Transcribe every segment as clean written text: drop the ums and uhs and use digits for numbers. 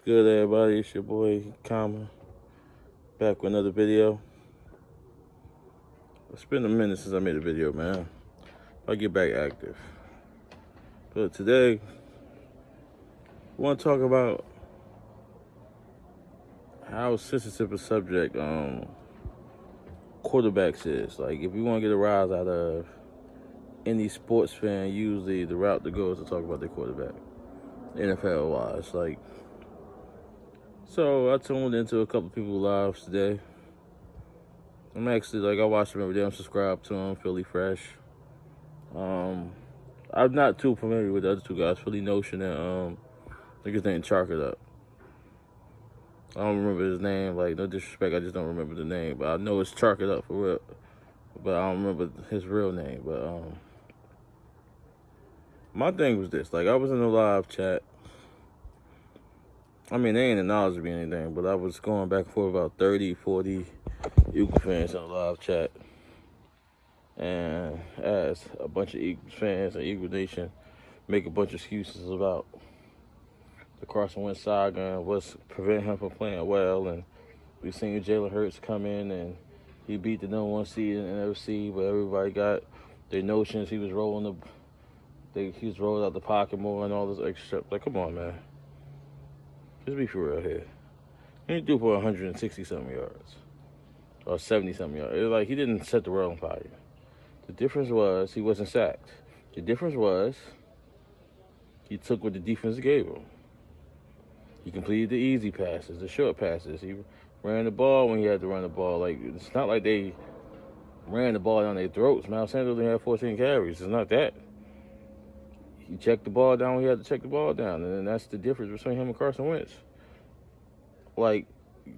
Good, everybody? It's your boy, Kama, back with another video. It's been a minute since I made a video, man. I'll get back active. But today, I want to talk about how sensitive a subject quarterbacks is. Like, if you want to get a rise out of any sports fan, usually the route to go is to talk about their quarterback, NFL-wise. So I tuned into a couple people lives today. I'm actually, I watch them every day. I'm subscribed to them, Philly Fresh. I'm not too familiar with the other two guys, Philly Notion and I think his name Chalk It Up. I don't remember his name, no disrespect, I just don't remember the name. But I know it's Chalk It Up for real. But I don't remember his real name. But my thing was this, I was in a live chat. I mean, they ain't acknowledging me anything, but I was going back and forth about 30, 40 Eagle fans in a live chat. And as a bunch of Eagles fans and Eagle Nation make a bunch of excuses about the Carson Wentz saga and what's preventing him from playing well. And we've seen Jalen Hurts come in and he beat the number one seed in the NFC, but everybody got their notions. He was rolling out the pocket more and all this extra stuff. Come on, man. Just be for real here. He didn't do it for 160-something yards. Or 70-something yards. He didn't set the world on fire. The difference was he wasn't sacked. The difference was he took what the defense gave him. He completed the easy passes, the short passes. He ran the ball when he had to run the ball. It's not like they ran the ball down their throats. Miles Sanders only had 14 carries. It's not that. He checked the ball down when he had to check the ball down. And then that's the difference between him and Carson Wentz.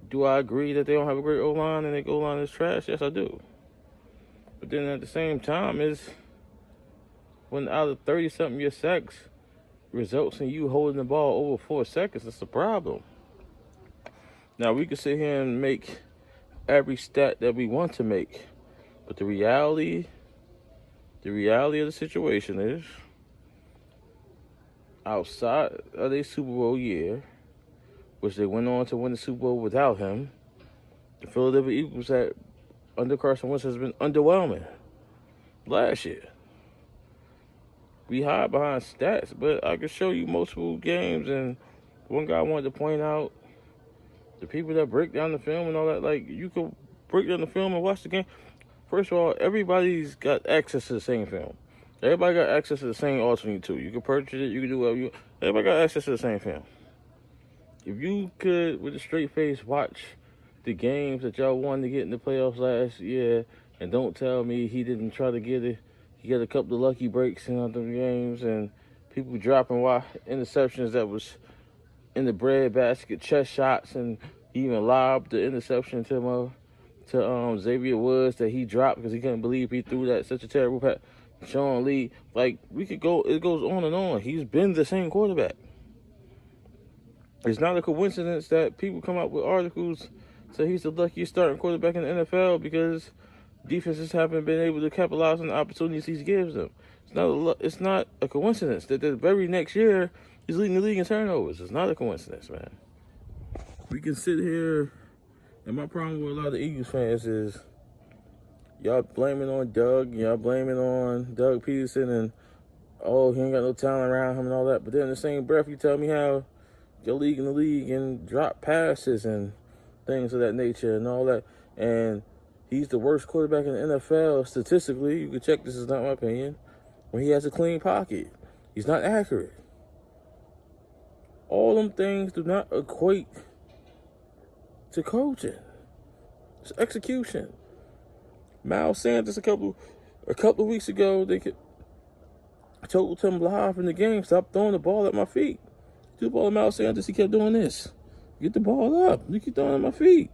Do I agree that they don't have a great O-line and their O-line is trash? Yes, I do. But then at the same time, when out of 30-something your sacks results in you holding the ball over 4 seconds, that's a problem. Now, we can sit here and make every stat that we want to make, but the reality of the situation is, outside of their Super Bowl year, which they went on to win the Super Bowl without him, the Philadelphia Eagles under Carson Wentz has been underwhelming last year. We hide behind stats, but I can show you multiple games. And one guy wanted to point out the people that break down the film and all that. You could break down the film and watch the game. First of all, everybody's got access to the same film. Everybody got access to the same All-22. You can purchase it. You can do whatever you want. Everybody got access to the same film. If you could, with a straight face, watch the games that y'all wanted to get in the playoffs last year, and don't tell me he didn't try to get it. He got a couple of lucky breaks in other games, and people dropping interceptions that was in the breadbasket, chest shots, and he even lobbed the interception to Xavier Woods that he dropped because he couldn't believe he threw that such a terrible pass. Sean Lee, we could go. It goes on and on. He's been the same quarterback. It's not a coincidence that people come out with articles say he's the luckiest starting quarterback in the NFL because defenses haven't been able to capitalize on the opportunities he gives them. It's not a coincidence that the very next year he's leading the league in turnovers. It's not a coincidence, man. We can sit here, and my problem with a lot of the Eagles fans is y'all blaming on Doug, y'all blaming on Doug Peterson, and he ain't got no talent around him and all that. But then in the same breath, you tell me how you're leading the league and drop passes and things of that nature and all that. And he's the worst quarterback in the NFL statistically. You can check, this is not my opinion, when he has a clean pocket. He's not accurate. All them things do not equate to coaching. It's execution. Miles Sanders a couple of weeks ago, they told him live in the game, stop throwing the ball at my feet. The ball at Miles Sanders, he kept doing this. Get the ball up. You keep throwing it at my feet.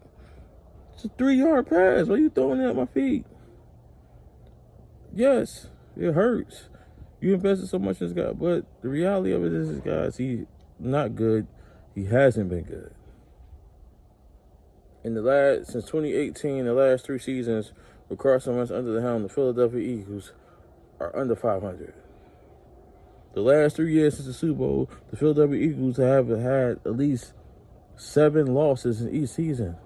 It's a 3-yard pass. Why are you throwing it at my feet? Yes, it hurts. You invested so much in this guy. But the reality of it is, guys, he's not good. He hasn't been good. Since 2018, the last 3 seasons with Carson Wentz under the helm, the Philadelphia Eagles are under 500. The last 3 years since the Super Bowl, the Philadelphia Eagles have had at least 7 losses in each season.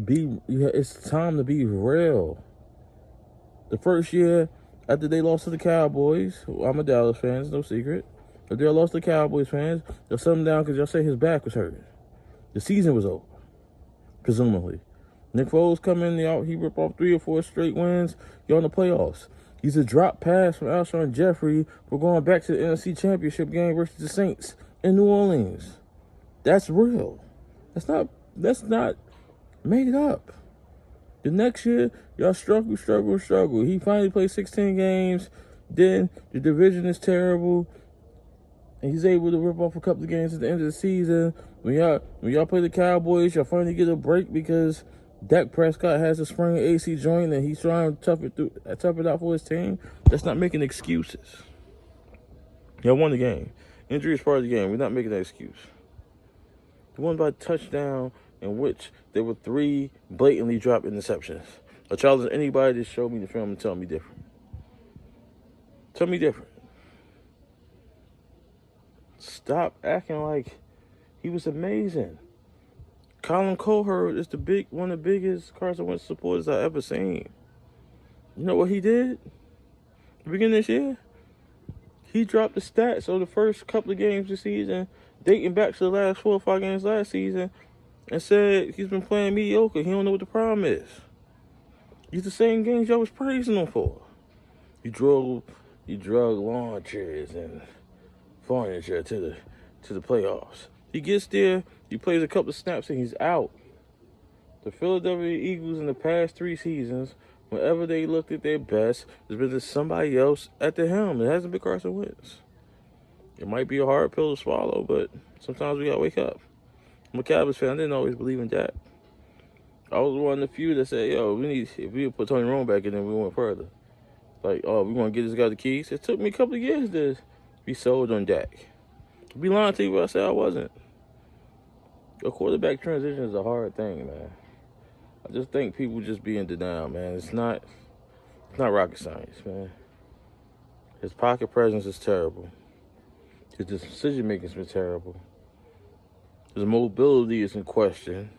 It's time to be real. The first year after they lost to the Cowboys, I'm a Dallas fan, it's no secret. If they lost to the Cowboys fans, they'll set him down because y'all say his back was hurting. The season was over, presumably. Nick Foles come in, he ripped off 3 or 4 straight wins. You're in the playoffs. He's a drop pass from Alshon Jeffrey for going back to the NFC Championship game versus the Saints in New Orleans. That's real. That's not made up. The next year, y'all struggle. He finally played 16 games. Then the division is terrible. And he's able to rip off a couple of games at the end of the season. When y'all play the Cowboys, y'all finally get a break because Dak Prescott has a sprained AC joint and he's trying to tough it out for his team. That's not making excuses. Y'all won the game. Injury is part of the game. We're not making that excuse. You won by touchdown in which there were 3 blatantly dropped interceptions. I challenge anybody to show me the film and tell me different. Tell me different. Stop acting like he was amazing. Colin Cowherd is one of the biggest Carson Wentz supporters I've ever seen. You know what he did? At the beginning of this year? He dropped the stats of the first couple of games this season, dating back to the last 4 or 5 games last season, and said he's been playing mediocre. He don't know what the problem is. These the same games y'all was praising him for. You drug lawn chairs and furniture to the playoffs. He gets there, he plays a couple of snaps, and he's out. The Philadelphia Eagles in the past 3 seasons, whenever they looked at their best, there's been somebody else at the helm. It hasn't been Carson Wentz. It might be a hard pill to swallow, but sometimes we gotta wake up. I'm a Cowboys fan. I didn't always believe in Dak. I was one of the few that said, if we put Tony Romo back in, then we went further. Like, we want to get this guy the keys. It took me a couple of years to be sold on Dak. To be lying to you, but I said I wasn't. A quarterback transition is a hard thing, man. I just think people just be in denial, man. It's not rocket science, man. His pocket presence is terrible. His decision-making has been terrible. His mobility is in question.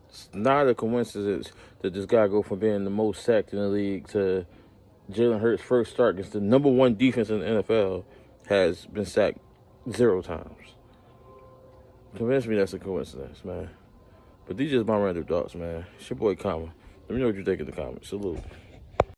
It's not a coincidence that this guy go from being the most sacked in the league to Jalen Hurts' first start against the number 1 defense in the NFL has been sacked 0 times. Convince me that's a coincidence, man. But these just my random thoughts, man. It's your boy, Kama. Let me know what you think in the comments. Salute.